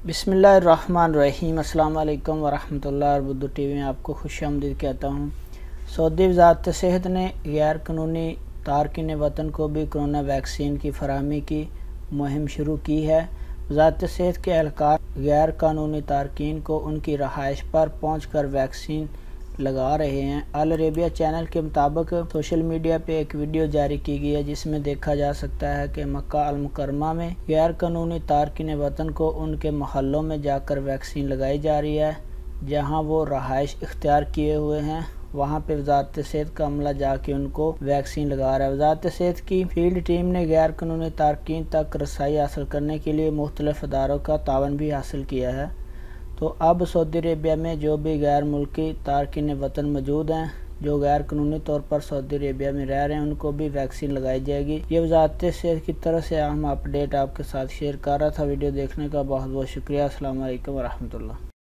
بسم اللہ الرحمن الرحیم۔ السلام علیکم ورحمۃ اللہ۔ اور بدو ٹی وی میں آپ کو خوش آمدید کہتا ہوں۔ سعودی وزارت صحت نے غیر قانونی تارکین وطن کو بھی کرونا ویکسین کی فراہمی کی مہم شروع کی ہے۔ وزارت صحت کے اہلکار غیر قانونی تارکین کو ان کی رہائش پر پہنچ کر ویکسین لگا رہے ہیں۔ العربیہ چینل کے مطابق سوشل میڈیا پہ ایک ویڈیو جاری کی گئی ہے جس میں دیکھا جا سکتا ہے کہ مکہ المکرمہ میں غیر قانونی تارکین وطن کو ان کے محلوں میں جا کر ویکسین لگائی جا رہی ہے جہاں وہ رہائش اختیار کیے ہوئے ہیں۔ وہاں پہ وزارت صحت کا عملہ جا کے ان کو ویکسین لگا رہا ہے۔ وزارت صحت کی فیلڈ ٹیم نے غیر قانونی تارکین تک رسائی حاصل کرنے کے لیے مختلف اداروں کا تعاون بھی حاصل کیا ہے۔ تو اب سعودی عربیہ میں جو بھی غیر ملکی تارکین وطن موجود ہیں جو غیر قانونی طور پر سعودی عربیہ میں رہ رہے ہیں ان کو بھی ویکسین لگائی جائے گی۔ یہ وزارت صحت کی طرف سے اہم اپڈیٹ آپ کے ساتھ شیئر کر رہا تھا۔ ویڈیو دیکھنے کا بہت بہت شکریہ۔ السلام علیکم ورحمۃ اللہ۔